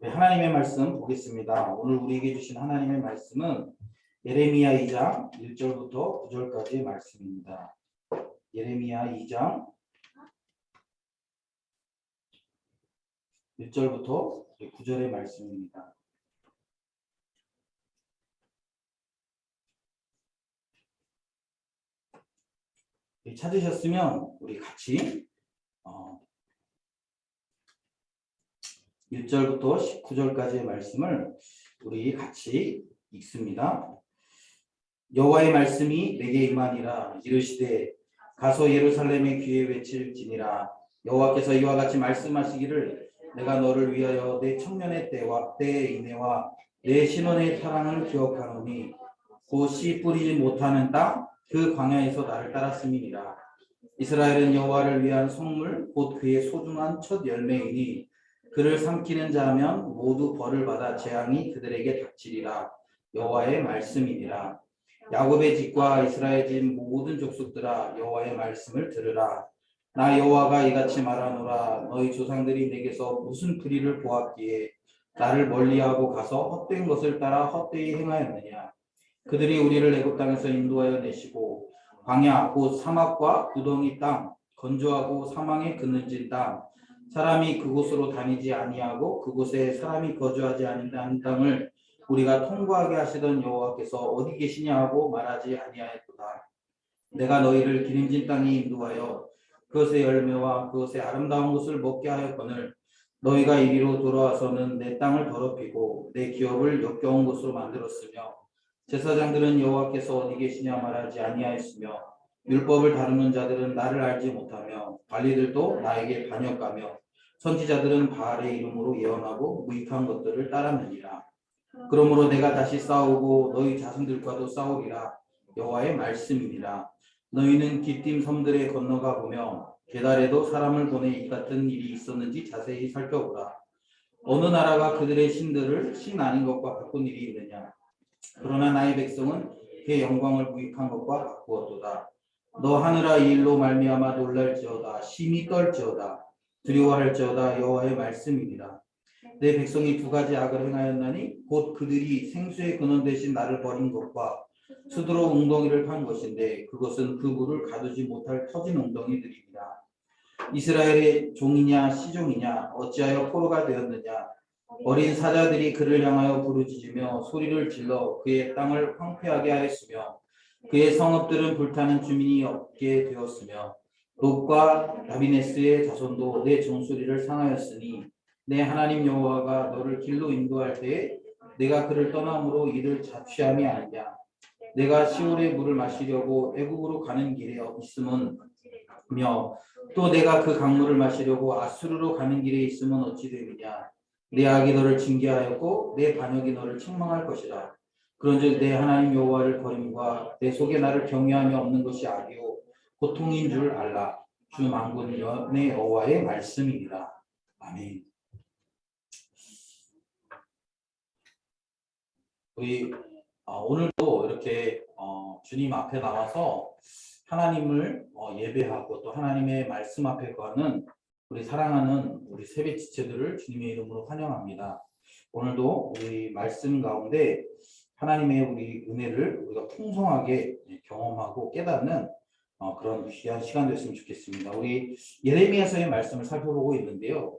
네, 하나님의 말씀 보겠습니다. 오늘 우리에게 주신 하나님의 말씀은 예레미야 2장 1절부터 9절까지의 말씀입니다. 예레미야 2장 1절부터 9절의 말씀입니다. 찾으셨으면 우리 같이 1절부터 19절까지의 말씀을 우리 같이 읽습니다. 여호와의 말씀이 내게 임하니라. 이르시되 가서 예루살렘의 귀에 외칠지니라. 여호와께서 이와 같이 말씀하시기를 내가 너를 위하여 내 청년의 때와 때의 인애와 내 신혼의 사랑을 기억하노니 곧 씨 뿌리지 못하는 땅 그 광야에서 나를 따랐음이니라. 이스라엘은 여호와를 위한 성물 곧 그의 소중한 첫 열매이니 그를 삼키는 자면 모두 벌을 받아 재앙이 그들에게 닥치리라. 여호와의 말씀이니라. 야곱의 집과 이스라엘 집 모든 족속들아 여호와의 말씀을 들으라. 나 여호와가 이같이 말하노라. 너희 조상들이 내게서 무슨 불의를 보았기에 나를 멀리하고 가서 헛된 것을 따라 헛되이 행하였느냐. 그들이 우리를 애굽 땅에서 인도하여 내시고 광야 곧 사막과 구덩이 땅 건조하고 사망에 그늘진 땅 사람이 그곳으로 다니지 아니하고 그곳에 사람이 거주하지 아니하는 땅을 우리가 통과하게 하시던 여호와께서 어디 계시냐 하고 말하지 아니하였도다. 내가 너희를 기름진 땅에 인도하여 그것의 열매와 그것의 아름다운 것을 먹게 하였거늘 너희가 이리로 돌아와서는 내 땅을 더럽히고 내 기업을 역겨운 곳으로 만들었으며 제사장들은 여호와께서 어디 계시냐 말하지 아니하였으며 율법을 다루는 자들은 나를 알지 못하며 관리들도 나에게 반역하며 선지자들은 바알의 이름으로 예언하고 무익한 것들을 따랐느니라. 그러므로 내가 다시 싸우고 너희 자손들과도 싸우리라. 여호와의 말씀이니라. 너희는 기띔 섬들에 건너가 보며 게달에도 사람을 보내 이 같은 일이 있었는지 자세히 살펴보라. 어느 나라가 그들의 신들을 신 아닌 것과 바꾼 일이 있느냐. 그러나 나의 백성은 그의 영광을 무익한 것과 바꾸었도다. 너 하늘아 이 일로 말미암아 놀랄지어다. 심히 떨지어다. 두려워할지어다. 여호와의 말씀이니라. 내 백성이 두 가지 악을 행하였나니 곧 그들이 생수의 근원 대신 나를 버린 것과 스스로 웅덩이를 판 것인데 그것은 그 물을 가두지 못할 터진 웅덩이들이니라. 이스라엘의 종이냐 시종이냐 어찌하여 포로가 되었느냐. 어린 사자들이 그를 향하여 부르짖으며 소리를 질러 그의 땅을 황폐하게 하였으며 그의 성읍들은 불타는 주민이 없게 되었으며 롯과 라비네스의 자손도 내 종소리를 상하였으니 내 하나님 여호와가 너를 길로 인도할 때에 내가 그를 떠남으로 이를 자취함이 아니냐. 내가 시올의 물을 마시려고 애국으로 가는 길에 있음은 또 내가 그 강물을 마시려고 아수르로 가는 길에 있음은 어찌 되느냐. 내 악이 너를 징계하였고 내 반역이 너를 책망할 것이라. 그런즉 내 하나님 여호와를 버림과 내 속에 나를 경외하며 없는 것이 악이요 고통인 줄 알라. 주 만군의 여호와의 말씀이니라. 아멘. 우리 오늘도 이렇게 주님 앞에 나와서 하나님을 예배하고 또 하나님의 말씀 앞에 거하는 우리 사랑하는 우리 세배 지체들을 주님의 이름으로 환영합니다. 오늘도 우리 말씀 가운데 하나님의 우리 은혜를 우리가 풍성하게 경험하고 깨닫는 그런 귀한 시간 됐으면 좋겠습니다. 우리 예레미야서의 말씀을 살펴보고 있는데요.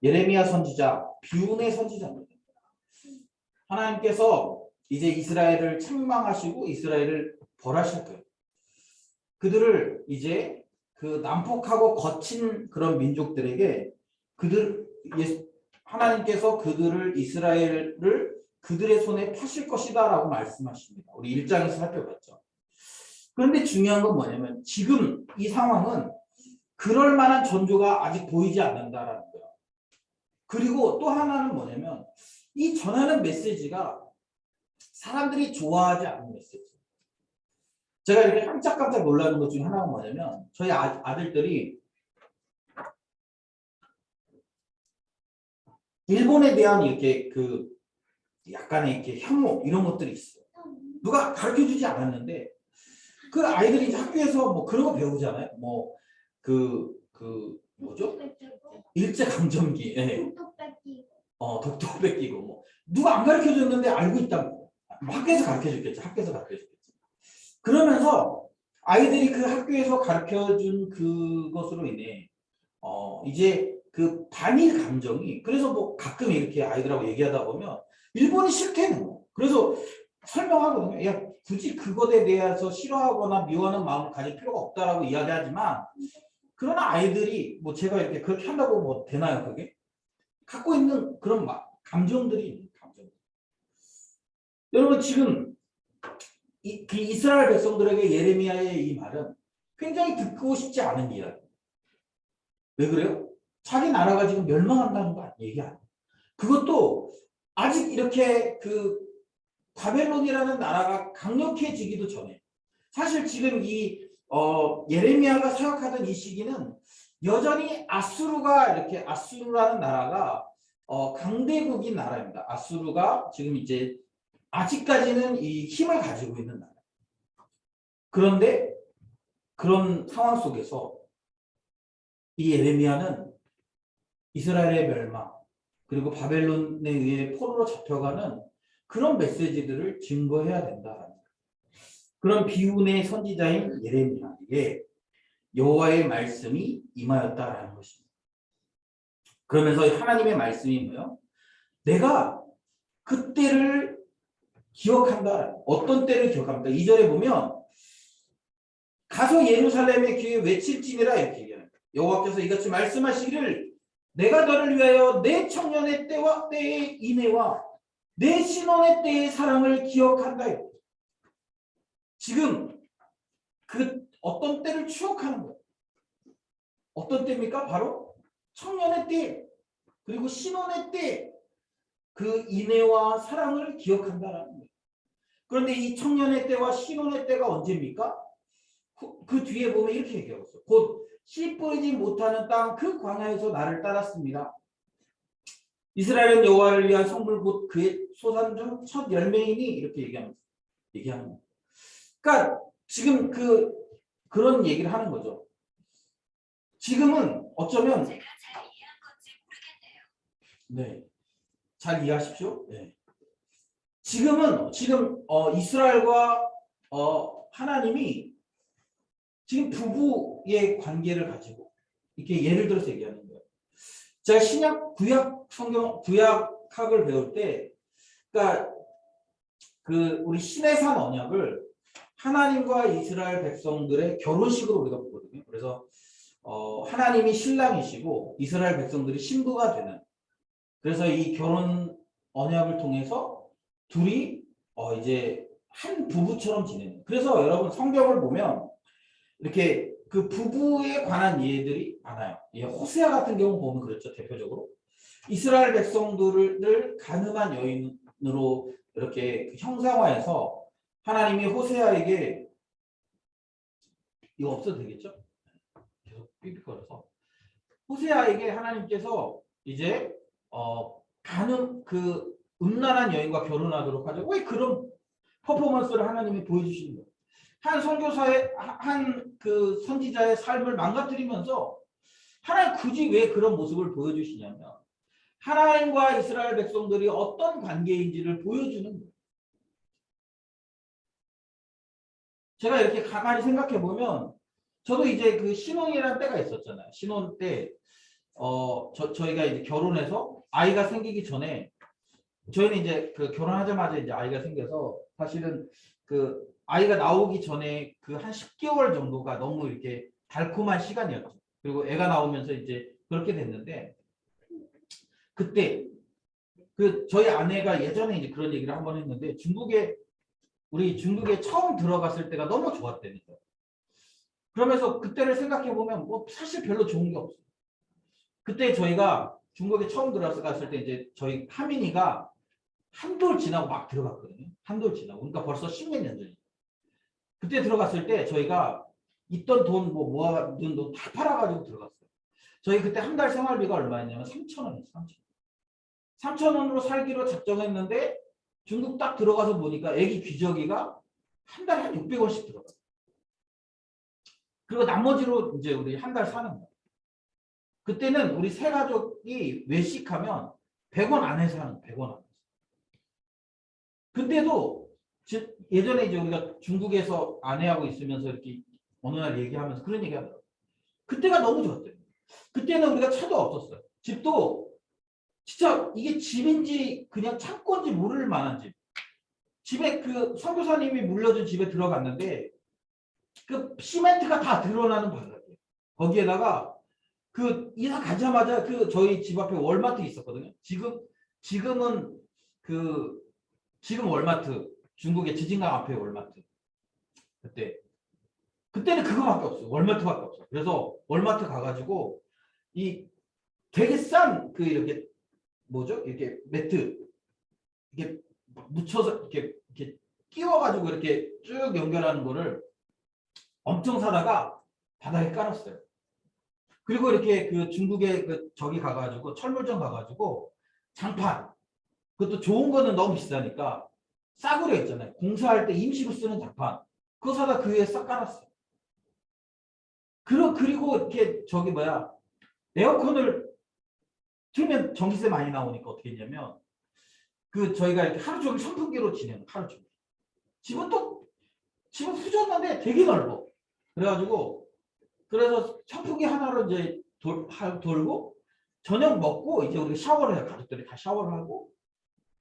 예레미야 선지자, 비운의 선지자입니다. 하나님께서 이제 이스라엘을 책망하시고 이스라엘을 벌하실 거예요. 그들을 이제 그 난폭하고 거친 그런 민족들에게 하나님께서 그들을 이스라엘을 그들의 손에 파실 것이다라고 말씀하십니다. 우리 1장에서 살펴봤죠. 그런데 중요한 건 뭐냐면 지금 이 상황은 그럴 만한 전조가 아직 보이지 않는다라는 거예요. 그리고 또 하나는 뭐냐면 이 전하는 메시지가 사람들이 좋아하지 않는 메시지. 제가 이렇게 깜짝깜짝 놀라는 것 중에 하나가 뭐냐면 저희 아들들이 일본에 대한 이렇게 그 약간의 이렇게 혐오 이런 것들이 있어요. 누가 가르쳐주지 않았는데 그 아이들이 이제 학교에서 뭐 그런 거 배우잖아요. 뭐 뭐죠? 일제강점기. 네. 독도 뺏기고 뭐 누가 안 가르쳐 줬는데 알고 있다고. 뭐 학교에서 가르쳐 줬겠지. 학교에서 가르쳐 줬겠지. 그러면서 아이들이 그 학교에서 가르쳐 준 그것으로 인해 이제 그 반일 감정이 그래서 뭐 가끔 이렇게 아이들하고 얘기하다 보면 일본이 싫다는 거. 그래서 설명하거든요. 야, 굳이 그것에 대해서 싫어하거나 미워하는 마음을 가질 필요가 없다라고 이야기하지만 그러나 아이들이 뭐 제가 이렇게 그렇게 한다고 뭐 되나요, 그게? 갖고 있는 그런 감정들이 있는 감정. 여러분 지금 그 이스라엘 백성들에게 예레미야의 이 말은 굉장히 듣고 싶지 않은 이야기. 왜 그래요? 자기 나라가 지금 멸망한다는 거 얘기 아니에요. 그것도 아직 이렇게 그 바벨론이라는 나라가 강력해지기도 전에 사실 지금 이 예레미야가 사역하던 이 시기는 여전히 아수르가 이렇게 아수르라는 나라가 강대국인 나라입니다. 아수르가 지금 이제 아직까지는 이 힘을 가지고 있는 나라. 그런데 그런 상황 속에서 이 예레미야는 이스라엘의 멸망 그리고 바벨론에 의해 포로로 잡혀가는 그런 메시지들을 증거해야 된다. 그런 비운의 선지자인 예레미야에게 여호와의 말씀이 임하였다라는 것입니다. 그러면서 하나님의 말씀이 뭐예요? 내가 그때를 기억한다. 어떤 때를 기억합니다. 2절에 보면 가서 예루살렘의 귀에 외칠지니라 이렇게 얘기합니다. 여호와께서 이같이 말씀하시기를 내가 너를 위하여 내 청년의 때와 때의 인애와 내 신혼의 때의 사랑을 기억한다. 지금 그 어떤 때를 추억하는 거예요. 어떤 때입니까? 바로 청년의 때 그리고 신혼의 때 그 인애와 사랑을 기억한다라는 거예요. 그런데 이 청년의 때와 신혼의 때가 언제입니까? 그 뒤에 보면 이렇게 얘기하고 있어요. 곧 씨 뿌리지 못하는 땅 그 광야에서 나를 따랐습니다. 이스라엘은 여호와를 위한 성물 곧 그의 소산 중 첫 열매이니 이렇게 얘기하는 거예요. 그러니까 지금 그런 얘기를 하는 거죠. 지금은 어쩌면 제가 잘 이해한 건지 모르겠네요. 네, 잘 이해하십시오. 네. 지금 이스라엘과 하나님이 지금 부부의 관계를 가지고 이렇게 예를 들어서 얘기하는 거예요. 제가 신약 구약 성경 구약학을 배울 때, 그러니까 그 우리 시내산 언약을 하나님과 이스라엘 백성들의 결혼식으로 우리가 보거든요. 그래서 하나님이 신랑이시고 이스라엘 백성들이 신부가 되는. 그래서 이 결혼 언약을 통해서 둘이 이제 한 부부처럼 지내는. 그래서 여러분 성경을 보면 이렇게 그 부부에 관한 예들이 많아요. 예, 호세아 같은 경우 보면 그렇죠. 대표적으로 이스라엘 백성들을 가늠한 여인으로 이렇게 형상화해서 하나님이 호세아에게 이거 없어도 되겠죠? 계속 삐삐거려서 호세아에게 하나님께서 이제 가늠 그 음란한 여인과 결혼하도록 하죠. 왜 그런 퍼포먼스를 하나님이 보여주시는 거예요? 한 선교사의 한 그 선지자의 삶을 망가뜨리면서 하나님 굳이 왜 그런 모습을 보여주시냐면 하나님과 이스라엘 백성들이 어떤 관계인지를 보여주는 거예요. 제가 이렇게 가만히 생각해 보면 저도 이제 그 신혼이라는 때가 있었잖아요. 신혼 때 저희가 이제 결혼해서 아이가 생기기 전에 저희는 이제 그 결혼하자마자 이제 아이가 생겨서 사실은 그 아이가 나오기 전에 그 한 10개월 정도가 너무 이렇게 달콤한 시간이었죠. 그리고 애가 나오면서 이제 그렇게 됐는데 그때 그 저희 아내가 예전에 이제 그런 얘기를 한번 했는데 우리 중국에 처음 들어갔을 때가 너무 좋았다니까. 그러면서 그때를 생각해 보면 뭐 사실 별로 좋은 게 없어요. 그때 저희가 중국에 처음 들어갔을 때 이제 저희 하민이가 한돌 지나고 막 들어갔거든요. 한돌 지나고. 그러니까 벌써 10몇 년 전이에요. 그때 들어갔을 때 저희가 있던 돈 모아둔 돈 다 팔아가지고 들어갔어요. 저희 그때 한 달 생활비가 얼마였냐면 3,000원이었어요. 3,000원으로 살기로 작정했는데 중국 딱 들어가서 보니까 애기 기저귀가 한 달에 한 600원씩 들어가요. 그리고 나머지로 이제 우리 한 달 사는 거예요. 그때는 우리 세 가족이 외식하면 100원 안에서 하는 100원 안에서. 근데도 예전에 이제 우리가 중국에서 아내하고 있으면서 이렇게 어느 날 얘기하면서 그런 얘기 하더라고요. 그때가 너무 좋았대요. 그때는 우리가 차도 없었어요. 집도 진짜 이게 집인지 그냥 창고인지 모를 만한 집. 집에 그 선교사님이 물려준 집에 들어갔는데 그 시멘트가 다 드러나는 바닥이에요. 거기에다가 그 이사 가자마자 그 저희 집 앞에 월마트 있었거든요. 지금은 지금 월마트 중국의 지진강 앞에 월마트 그때는 그거밖에 없어요. 월마트밖에 없어요. 그래서 월마트 가가지고 이 되게 싼 그 이렇게 뭐죠? 이렇게 매트 이렇게 묻혀서 이렇게 끼워가지고 이렇게 쭉 연결하는 거를 엄청 사다가 바닥에 깔았어요. 그리고 이렇게 그 중국에 그 저기 가가지고 철물점 가가지고 장판 그것도 좋은 거는 너무 비싸니까 싸구려 있잖아요. 공사할 때 임시로 쓰는 장판 그거 사다 그 위에 싹 깔았어요. 그리고 이렇게 저기 뭐야 에어컨을 틀면 전기세 많이 나오니까 어떻게 했냐면 그 저희가 이렇게 하루 종일 선풍기로 지내는 하루 종일. 집은 후졌는데 되게 넓어. 그래서 선풍기 하나로 이제 돌고 저녁 먹고 이제 우리가 샤워를 해요. 가족들이 다 샤워를 하고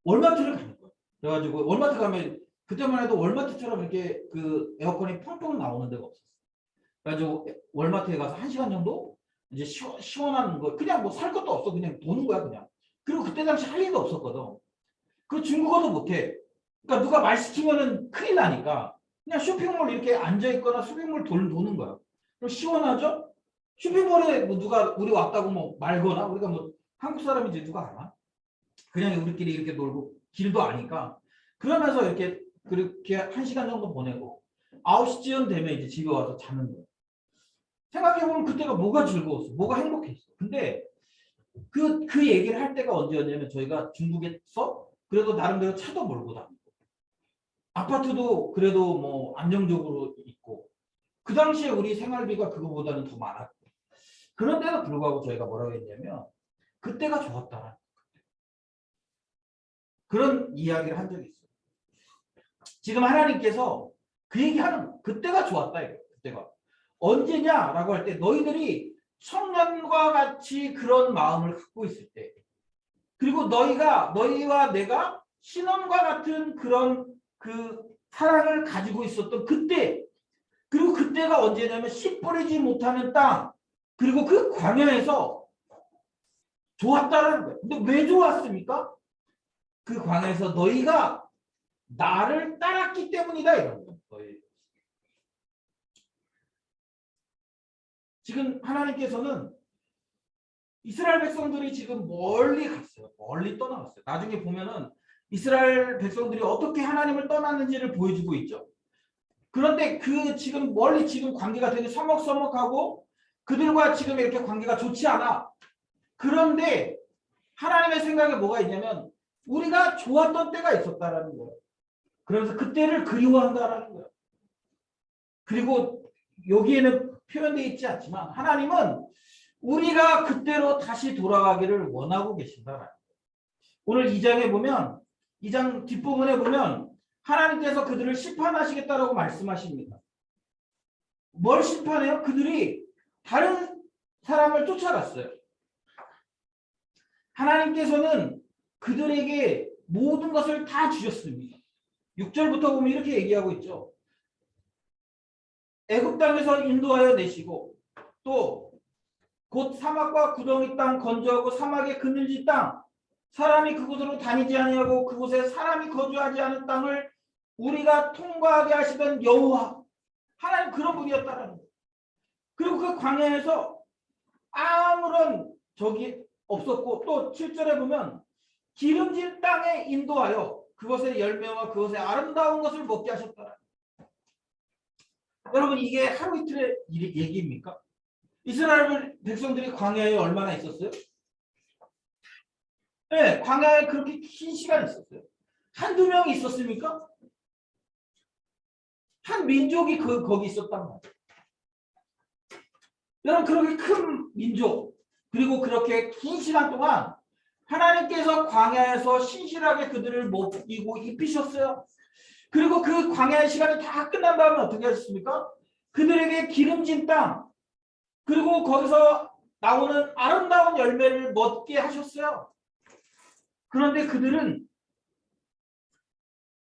월마트를 가는 거예요. 그래가지고 월마트 가면 그때만 해도 월마트처럼 이렇게 그 에어컨이 펑펑 나오는 데가 없었어요. 그래가지고 월마트에 가서 1시간 정도 이제 시원한 거 그냥 뭐 살 것도 없어 그냥 도는 거야 그냥. 그리고 그때 당시 할 일도 없었거든. 그 중국어도 못해. 그러니까 누가 말 시키면은 큰일 나니까 그냥 쇼핑몰 이렇게 앉아 있거나 쇼핑몰 도는 거야. 그럼 시원하죠? 쇼핑몰에 뭐 누가 우리 왔다고 뭐 말거나 우리가 뭐 한국 사람이지 누가 알아? 그냥 우리끼리 이렇게 놀고 길도 아니까 그러면서 이렇게 그렇게 1시간 정도 보내고 9시쯤 되면 이제 집에 와서 자는 거야. 생각해보면 그때가 뭐가 즐거웠어? 뭐가 행복했어? 근데 그 얘기를 할 때가 언제였냐면 저희가 중국에서 그래도 나름대로 차도 몰고 다니고 아파트도 그래도 뭐 안정적으로 있고 그 당시에 우리 생활비가 그거보다는 더 많았고 그런데도 불구하고 저희가 뭐라고 했냐면 그때가 좋았다 그런 이야기를 한 적이 있어요. 지금 하나님께서 그 얘기하는 그때가 좋았다 이거예요. 그때가 언제냐라고 할 때 너희들이 청년과 같이 그런 마음을 갖고 있을 때 그리고 너희와 내가 신혼과 같은 그런 그 사랑을 가지고 있었던 그때 그리고 그때가 언제냐면 씨 뿌리지 못하는 땅 그리고 그 광야에서 좋았다라는 거예요. 근데 왜 좋았습니까? 그 광야에서 너희가 나를 따랐기 때문이다 이런 거예요. 지금 하나님께서는 이스라엘 백성들이 지금 멀리 갔어요. 멀리 떠나갔어요. 나중에 보면은 이스라엘 백성들이 어떻게 하나님을 떠났는지를 보여주고 있죠. 그런데 지금 멀리 지금 관계가 되게 서먹서먹하고 그들과 지금 이렇게 관계가 좋지 않아. 그런데 하나님의 생각에 뭐가 있냐면 우리가 좋았던 때가 있었다라는 거예요. 그러면서 그때를 그리워한다라는 거예요. 그리고 여기에는 표현되어 있지 않지만 하나님은 우리가 그때로 다시 돌아가기를 원하고 계신다라는 거예요. 오늘 2장에 보면 2장 뒷부분에 보면 하나님께서 그들을 심판하시겠다라고 말씀하십니다. 뭘 심판해요? 그들이 다른 사람을 쫓아갔어요. 하나님께서는 그들에게 모든 것을 다 주셨습니다. 6절부터 보면 이렇게 얘기하고 있죠. 애굽 땅에서 인도하여 내시고 또 곧 사막과 구덩이 땅 건조하고 사막에 그늘진 땅 사람이 그곳으로 다니지 아니하고 그곳에 사람이 거주하지 않은 땅을 우리가 통과하게 하시던 여호와 하나님 그런 분이었다라는 거예요. 그리고 그 광야에서 아무런 적이 없었고 또 7절에 보면 기름진 땅에 인도하여 그것의 열매와 그것의 아름다운 것을 먹게 하셨더라. 여러분 이게 하루 이틀의 얘기입니까? 이스라엘 백성들이 광야에 얼마나 있었어요? 네, 광야에 그렇게 긴 시간 있었어요. 한두 명이 있었습니까? 한 민족이 거기 있었단 말이에요. 여러분 그렇게 큰 민족 그리고 그렇게 긴 시간 동안 하나님께서 광야에서 신실하게 그들을 먹이고 입히셨어요. 그리고 그 광야의 시간이 다 끝난 다음에 어떻게 하셨습니까? 그들에게 기름진 땅, 그리고 거기서 나오는 아름다운 열매를 먹게 하셨어요. 그런데 그들은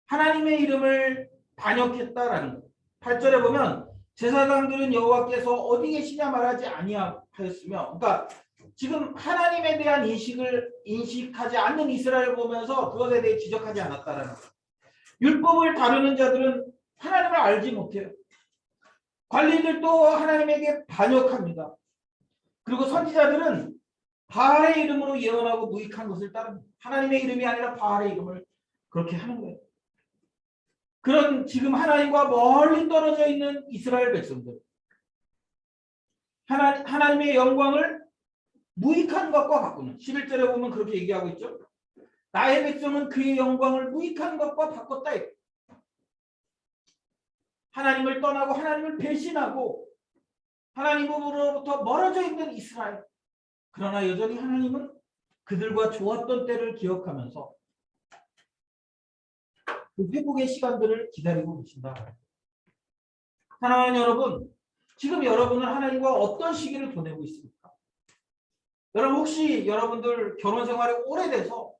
하나님의 이름을 반역했다라는 거예요. 8절에 보면 제사장들은 여호와께서 어디 계시냐 말하지 아니하였으며, 그러니까 지금 하나님에 대한 인식을 인식하지 않는 이스라엘을 보면서 그것에 대해 지적하지 않았다라는 거예요. 율법을 다루는 자들은 하나님을 알지 못해요. 관리들도 하나님에게 반역합니다. 그리고 선지자들은 바알의 이름으로 예언하고 무익한 것을 따릅니다. 하나님의 이름이 아니라 바알의 이름을 그렇게 하는 거예요. 그런 지금 하나님과 멀리 떨어져 있는 이스라엘 백성들, 하나님의 영광을 무익한 것과 바꾸는, 11절에 보면 그렇게 얘기하고 있죠. 나의 백성은 그의 영광을 무익한 것과 바꿨다. 하나님을 떠나고 하나님을 배신하고 하나님으로부터 멀어져 있는 이스라엘. 그러나 여전히 하나님은 그들과 좋았던 때를 기억하면서 그 회복의 시간들을 기다리고 계신다. 사랑하는 여러분, 지금 여러분은 하나님과 어떤 시기를 보내고 있습니까? 여러분, 혹시 여러분들 결혼 생활이 오래돼서,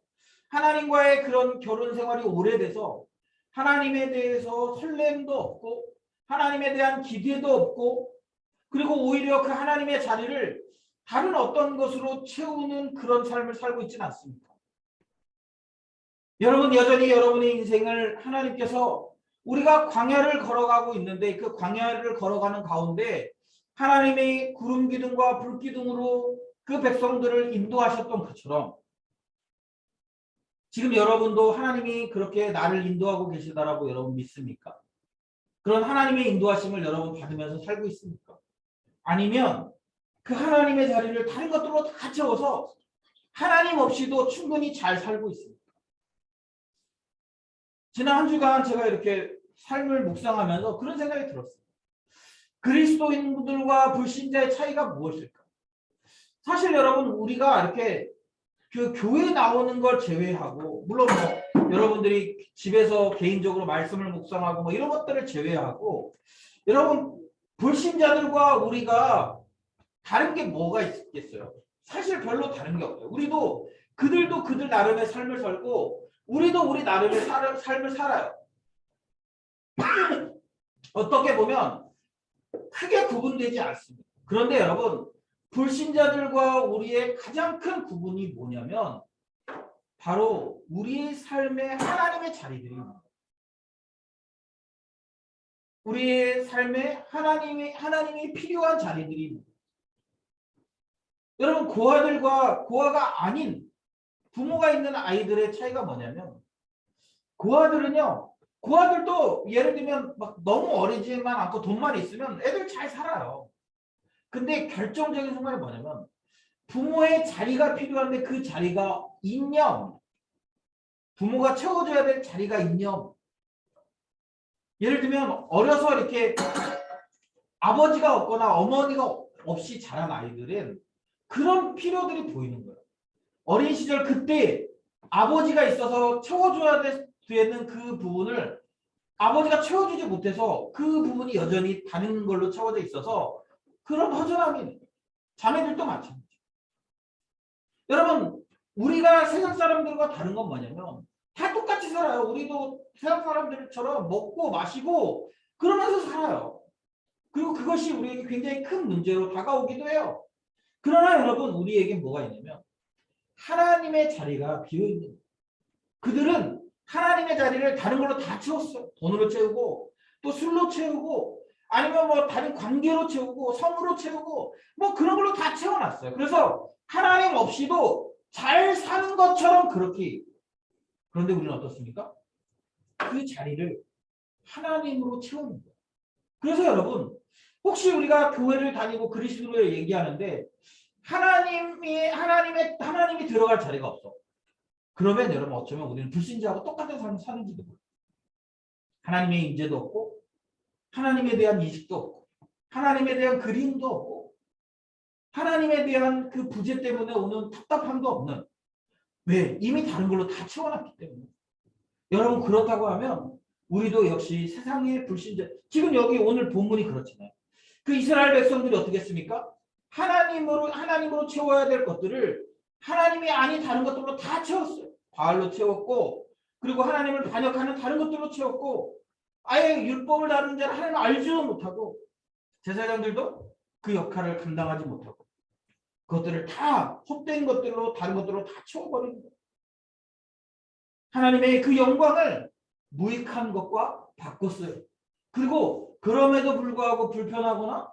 하나님과의 그런 결혼 생활이 오래돼서 하나님에 대해서 설렘도 없고 하나님에 대한 기대도 없고, 그리고 오히려 그 하나님의 자리를 다른 어떤 것으로 채우는 그런 삶을 살고 있지는 않습니까? 여러분, 여전히 여러분의 인생을 하나님께서, 우리가 광야를 걸어가고 있는데 그 광야를 걸어가는 가운데 하나님의 구름 기둥과 불 기둥으로 그 백성들을 인도하셨던 것처럼 지금 여러분도 하나님이 그렇게 나를 인도하고 계시다라고 여러분 믿습니까? 그런 하나님의 인도하심을 여러분 받으면서 살고 있습니까? 아니면 그 하나님의 자리를 다른 것들로 다 채워서 하나님 없이도 충분히 잘 살고 있습니까? 지난 한 주간 제가 이렇게 삶을 묵상하면서 그런 생각이 들었어요. 그리스도인들과 불신자의 차이가 무엇일까? 사실 여러분, 우리가 이렇게 그 교회 나오는 걸 제외하고, 물론 뭐 여러분들이 집에서 개인적으로 말씀을 묵상하고 뭐 이런 것들을 제외하고, 여러분, 불신자들과 우리가 다른 게 뭐가 있겠어요? 사실 별로 다른 게 없어요. 우리도 그들도 그들 나름의 삶을 살고 우리도 우리 나름의 삶을 살아요. 어떻게 보면 크게 구분되지 않습니다. 그런데 여러분, 불신자들과 우리의 가장 큰 구분이 뭐냐면 바로 우리의 삶에 하나님의 자리들입니다. 우리의 삶에 하나님이 필요한 자리들입니다. 여러분, 고아들과 고아가 아닌 부모가 있는 아이들의 차이가 뭐냐면, 고아들도 예를 들면 막 너무 어리지만 않고 돈만 있으면 애들 잘 살아요. 근데 결정적인 순간이 뭐냐면 부모의 자리가 필요한데 그 자리가 이념, 부모가 채워줘야 될 자리가 이념. 예를 들면 어려서 이렇게 아버지가 없거나 어머니가 없이 자란 아이들은 그런 필요들이 보이는 거예요. 어린 시절 그때 아버지가 있어서 채워줘야 되는 그 부분을 아버지가 채워주지 못해서 그 부분이 여전히 다른 걸로 채워져 있어서 그런 허전함이, 자매들도 마찬가지죠. 여러분, 우리가 세상 사람들과 다른 건 뭐냐면 다 똑같이 살아요. 우리도 세상 사람들처럼 먹고 마시고 그러면서 살아요. 그리고 그것이 우리에게 굉장히 큰 문제로 다가오기도 해요. 그러나 여러분, 우리에게 뭐가 있냐면 하나님의 자리가 비어있는 거예요. 그들은 하나님의 자리를 다른 걸로 다 채웠어요. 돈으로 채우고 또 술로 채우고 아니면 뭐 다른 관계로 채우고 성으로 채우고 뭐 그런 걸로 다 채워놨어요. 그래서 하나님 없이도 잘 사는 것처럼 그렇게. 그런데 우리는 어떻습니까? 그 자리를 하나님으로 채우는 거예요. 그래서 여러분, 혹시 우리가 교회를 다니고 그리스도를 얘기하는데 하나님이 들어갈 자리가 없어. 그러면 여러분, 어쩌면 우리는 불신자하고 똑같은 삶을 사는지도 몰라요. 하나님의 임재도 없고 하나님에 대한 인식도 없고 하나님에 대한 그림도 없고 하나님에 대한 그 부재 때문에 오는 답답함도 없는, 왜? 이미 다른 걸로 다 채워놨기 때문에. 여러분 그렇다고 하면 우리도 역시 세상의 불신자 지금 여기 오늘 본문이 그렇잖아요. 그 이스라엘 백성들이 어떻게 했습니까? 하나님으로 채워야 될 것들을 하나님이 아닌 다른 것들로 다 채웠어요. 바알로 채웠고 그리고 하나님을 반역하는 다른 것들로 채웠고 아예 율법을 다루는 자를 하나님 알지도 못하고 제사장들도 그 역할을 감당하지 못하고 그것들을 다 헛된 것들로 다른 것들로 다 채워버리는 거예요. 하나님의 그 영광을 무익한 것과 바꿨어요. 그리고 그럼에도 불구하고 불편하거나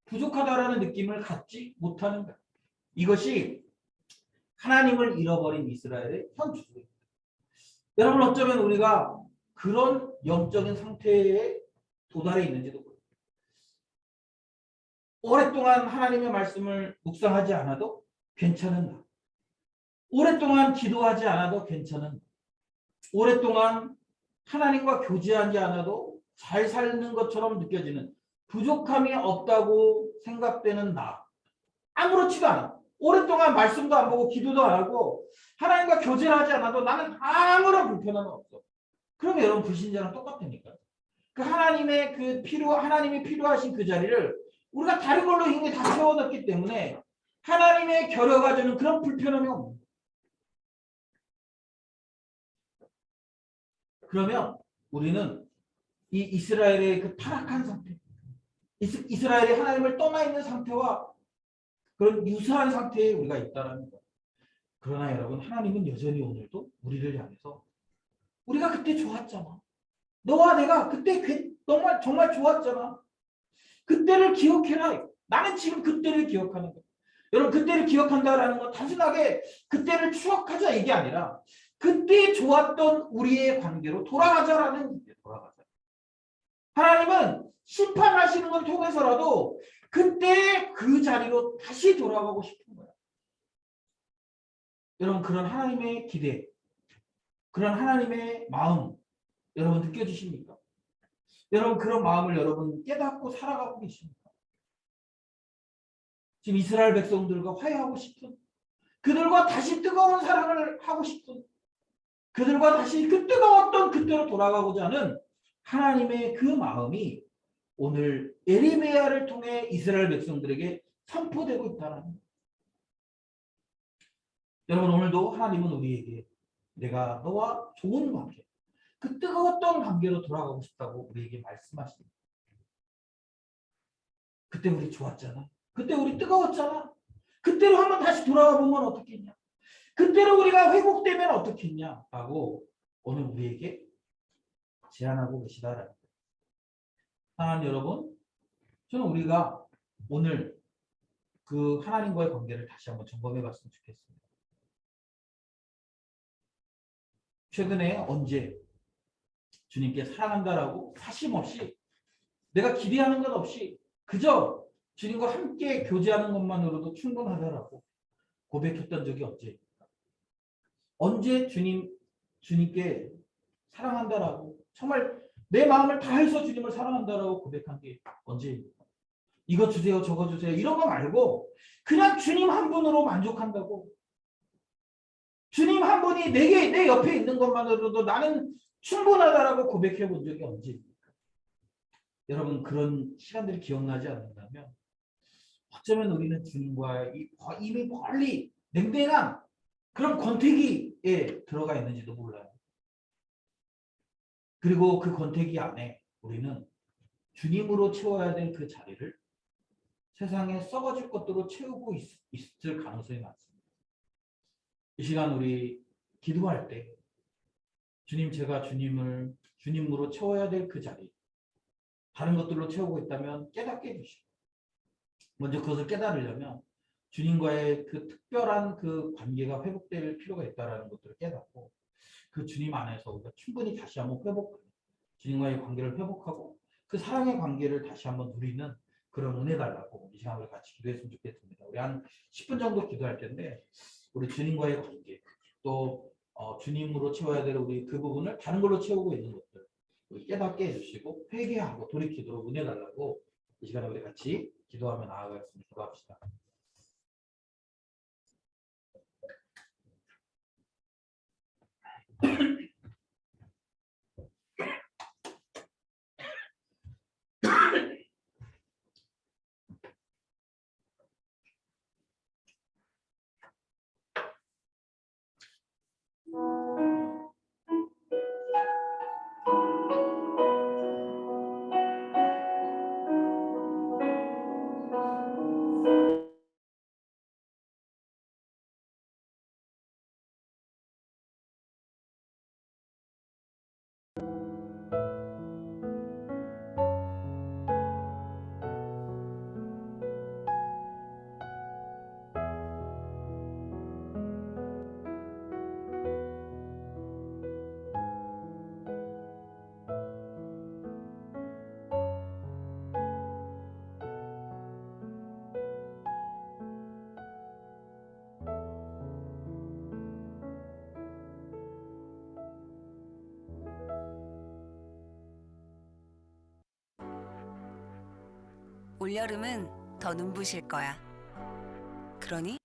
부족하다라는 느낌을 갖지 못하는 거예요. 이것이 하나님을 잃어버린 이스라엘의 현 주소입니다. 여러분 어쩌면 우리가 그런 영적인 상태에 도달해 있는지도 모릅니다. 오랫동안 하나님의 말씀을 묵상하지 않아도 괜찮은 나. 오랫동안 기도하지 않아도 괜찮은 나. 오랫동안 하나님과 교제하지 않아도 잘 사는 것처럼 느껴지는 부족함이 없다고 생각되는 나. 아무렇지도 않아. 오랫동안 말씀도 안 보고 기도도 안 하고 하나님과 교제를 하지 않아도 나는 아무런 불편함이 없어. 그럼 여러분 불신자랑 똑같으니까. 그 하나님이 필요하신 그 자리를 우리가 다른 걸로 이미 다 채워놨기 때문에 하나님의 결여가 주는 그런 불편함이 없는 거예요. 그러면 우리는 이 이스라엘의 그 타락한 상태, 이스라엘이 하나님을 떠나 있는 상태와 그런 유사한 상태에 우리가 있다는 거예요. 그러나 여러분 하나님은 여전히 오늘도 우리를 향해서 우리가 그때 좋았잖아. 너와 내가 그때 정말 좋았잖아. 그때를 기억해라. 나는 지금 그때를 기억하는 거예요. 여러분 그때를 기억한다라는 건 단순하게 그때를 추억하자 이게 아니라 그때 좋았던 우리의 관계로 돌아가자라는 얘기예요. 돌아가자. 하나님은 심판하시는 걸 통해서라도 그때 그 자리로 다시 돌아가고 싶은 거예요. 여러분 그런 하나님의 기대, 그런 하나님의 마음 여러분 느껴지십니까? 여러분 그런 마음을 여러분 깨닫고 살아가고 계십니까? 지금 이스라엘 백성들과 화해하고 싶은 그들과 다시 뜨거운 사랑을 하고 싶은 그들과 다시 그 뜨거웠던 그때로 돌아가고자 하는 하나님의 그 마음이 오늘 에레미야를 통해 이스라엘 백성들에게 선포되고 있다는 거예요. 여러분 오늘도 하나님은 우리에게 내가 너와 좋은 관계 그 뜨거웠던 관계로 돌아가고 싶다고 우리에게 말씀하십니다. 그때 우리 좋았잖아. 그때 우리 뜨거웠잖아. 그때로 한번 다시 돌아가 보면 어떻겠냐. 그때로 우리가 회복되면 어떻겠냐 라고 오늘 우리에게 제안하고 계시다라는 거예요. 사랑하는 여러분, 저는 우리가 오늘 그 하나님과의 관계를 다시 한번 점검해 봤으면 좋겠습니다. 최근에 언제 주님께 사랑한다라고 사심없이 내가 기대하는 것 없이 그저 주님과 함께 교제하는 것만으로도 충분하다라고 고백했던 적이 언제입니까? 언제 주님께 사랑한다라고 정말 내 마음을 다해서 주님을 사랑한다라고 고백한 게 언제입니까? 이거 주세요 저거 주세요 이런 거 말고 그냥 주님 한 분으로 만족한다고 주님 한 분이 내 옆에 있는 것만으로도 나는 충분하다라고 고백해 본 적이 언제입니까? 여러분 그런 시간들이 기억나지 않는다면 어쩌면 우리는 주님과 이미 멀리 냉랭한 그런 권태기에 들어가 있는지도 몰라요. 그리고 그 권태기 안에 우리는 주님으로 채워야 될 그 자리를 세상에 썩어질 것들로 채우고 있을 가능성이 많습니다. 이 시간 우리 기도할 때 주님 제가 주님으로 채워야 될 그 자리 다른 것들로 채우고 있다면 깨닫게 해주시고 먼저 그것을 깨달으려면 주님과의 그 특별한 그 관계가 회복될 필요가 있다는 것들을 깨닫고 그 주님 안에서 우리가 충분히 다시 한번 주님과의 관계를 회복하고 그 사랑의 관계를 다시 한번 누리는 그런 은혜 달라고 이 시간 우리 같이 기도했으면 좋겠습니다. 우리 한 10분 정도 기도할 텐데 우리 주님과의 관계 또 주님으로 채워야 될 우리 그 부분을 다른 걸로 채우고 있는 것들 우리 깨닫게 해주시고 회개하고 돌이키도록 은혜 달라고 이 시간에 우리 같이 기도하며 나아가겠습니다. 기도합시다. 올여름은 더 눈부실 거야. 그러니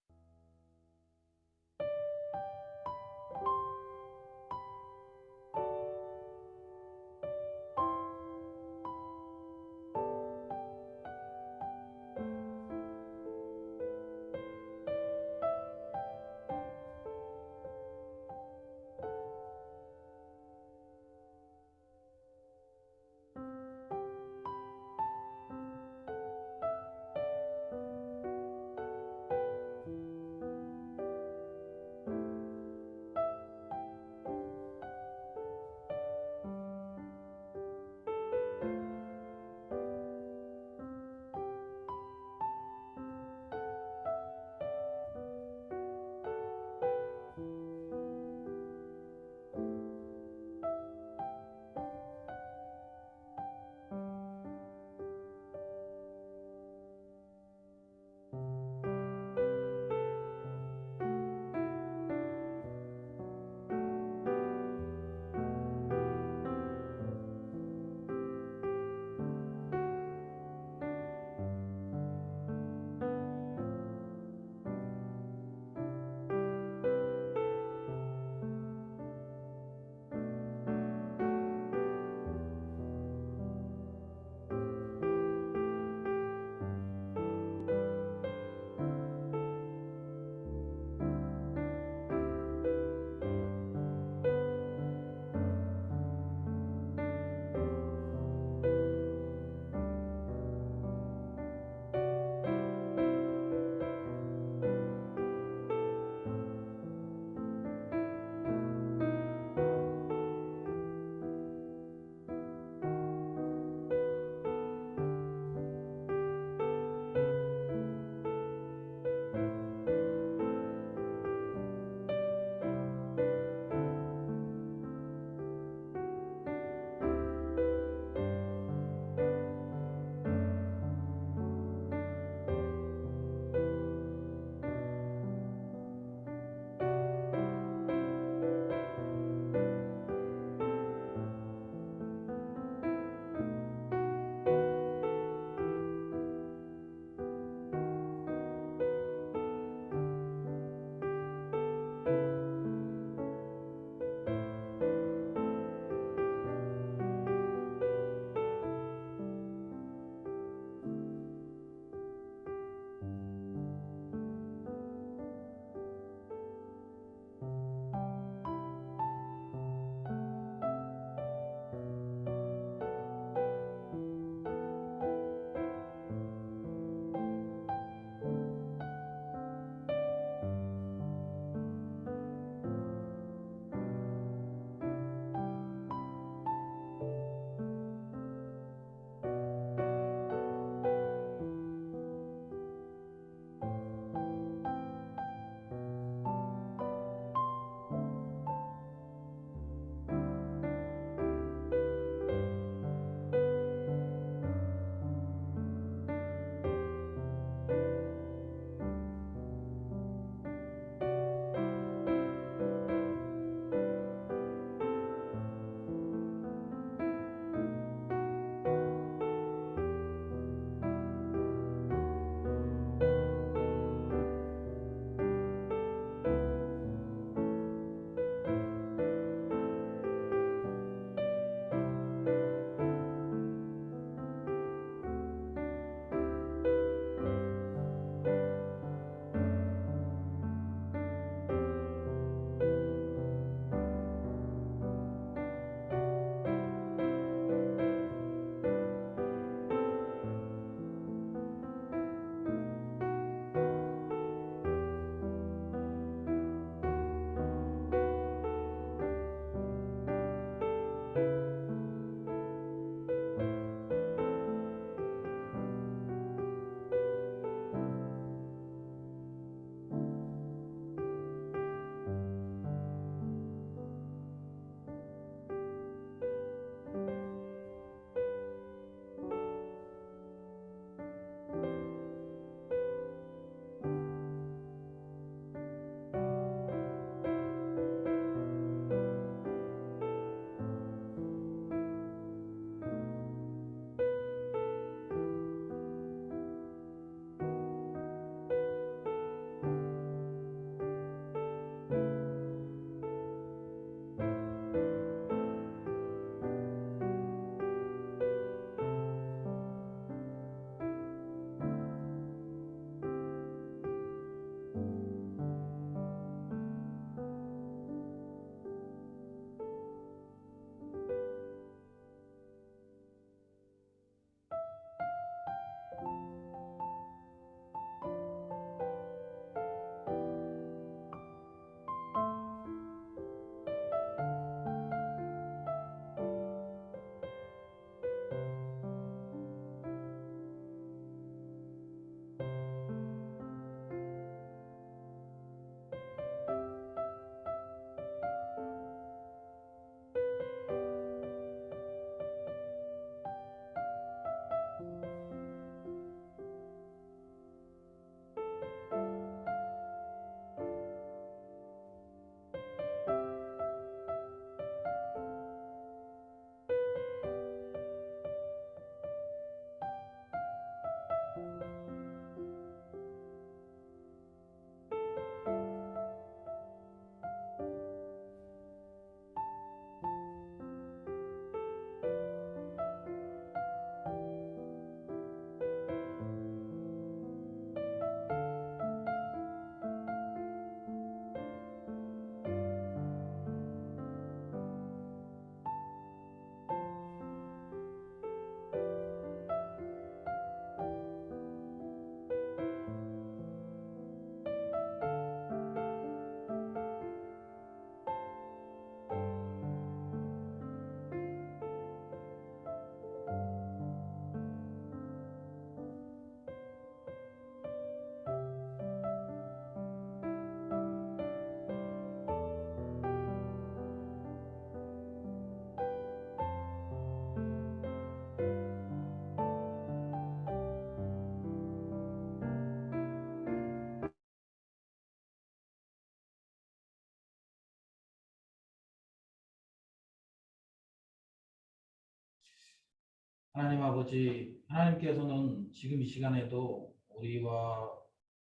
하나님 아버지, 하나님께서는 지금 이 시간에도 우리와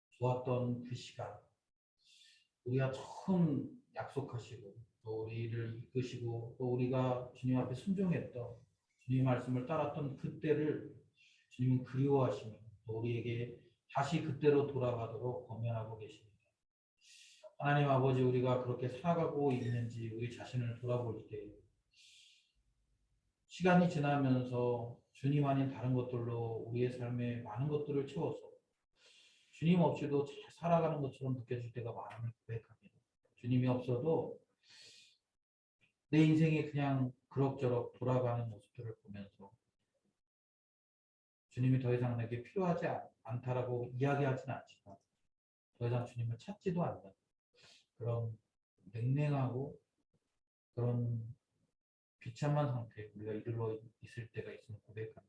좋았던 그 시간, 우리가 처음 약속하시고 또 우리를 이끄시고 또 우리가 주님 앞에 순종했던 주님 말씀을 따랐던 그때를 주님은 그리워하시며 또 우리에게 다시 그때로 돌아가도록 권면하고 계십니다. 하나님 아버지, 우리가 그렇게 살아가고 있는지 우리 자신을 돌아볼 때 시간이 지나면서 주님 아닌 다른 것들로 우리의 삶에 많은 것들을 채워서 주님 없이도 잘 살아가는 것처럼 느껴질 때가 많음을 고백합니다. 주님이 없어도 내 인생이 그냥 그럭저럭 돌아가는 모습들을 보면서 주님이 더 이상 내게 필요하지 않다라고 이야기하지는 않지만 더 이상 주님을 찾지도 않는 그런 냉랭하고 그런 비참한 상태에 우리가 이르러 있을 때가 있음을 고백합니다.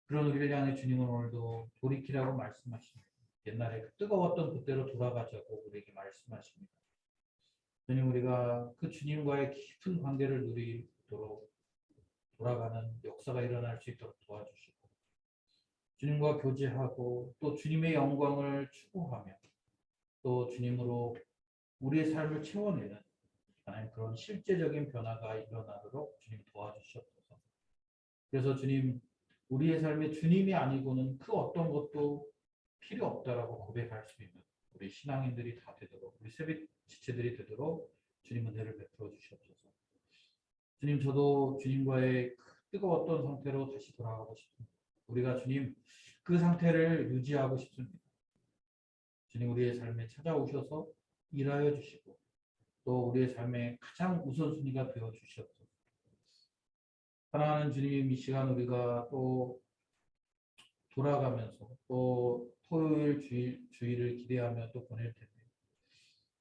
그런 우리를 향해 주님은 오늘도 돌이키라고 말씀하십니다. 옛날에 그 뜨거웠던 그때로 돌아가자고 우리에게 말씀하십니다. 주님, 우리가 그 주님과의 깊은 관계를 누리도록 돌아가는 역사가 일어날 수 있도록 도와주시고 주님과 교제하고 또 주님의 영광을 추구하며 또 주님으로 우리의 삶을 채워내는 하나님 그런 실제적인 변화가 일어나도록 주님 도와주시옵소서. 그래서 주님, 우리의 삶에 주님이 아니고는 그 어떤 것도 필요 없다라고 고백할 수 있는 우리 신앙인들이 다 되도록, 우리 새벽 지체들이 되도록 주님 은혜를 베풀어 주시옵소서. 주님, 저도 주님과의 뜨거웠던 상태로 다시 돌아가고 싶습니다. 우리가 주님 그 상태를 유지하고 싶습니다. 주님, 우리의 삶에 찾아오셔서 일하여 주시고 또 우리의 삶의 가장 우선순위가 되어 주시옵소서. 사랑하는 주님, 이 시간 우리가 또 돌아가면서 또 토요일 주일을 기대하며 또 보낼 텐데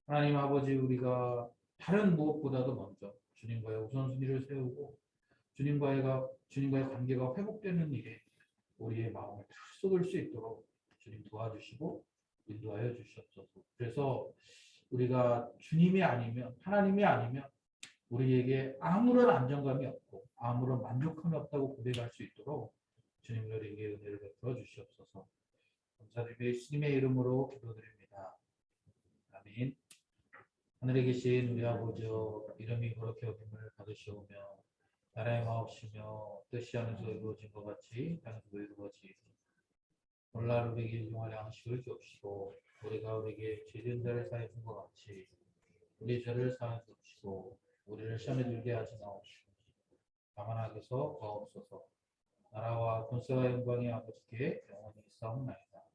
하나님 아버지, 우리가 다른 무엇보다도 먼저 주님과의 우선순위를 세우고 주님과의 관계가 회복되는 일에 우리의 마음을 쏟을 수 있도록 주님 도와주시고 인도하여 주시옵소서. 그래서 우리가 주님이 아니면, 하나님이 아니면 우리에게 아무런 안정감이 없고 아무런 만족함이 없다고 고백할 수 있도록 주님 우리에게 은혜를 베풀어 주시옵소서. 감사드리며 예수님의 이름으로 기도드립니다. 아멘. 하늘에 계신 우리 아버지여, 이름이 그렇게 여김을 받으시오며 나라의 마옵시며 뜻이 하늘에서 이루어진 것 같이 땅에서도 이루어지이다. 오늘 하루 우리에게 일용할 양식을 주옵시고 우리가 우리에게 죄진 자를 사해 준 것 같이 우리 죄를 사해 주옵시고 우리를 시험에 들게 하지 마옵시고 다만 악에서 구하옵소서. 나라와 권세와 영광이 아버지께 영원히 있사옵나이다.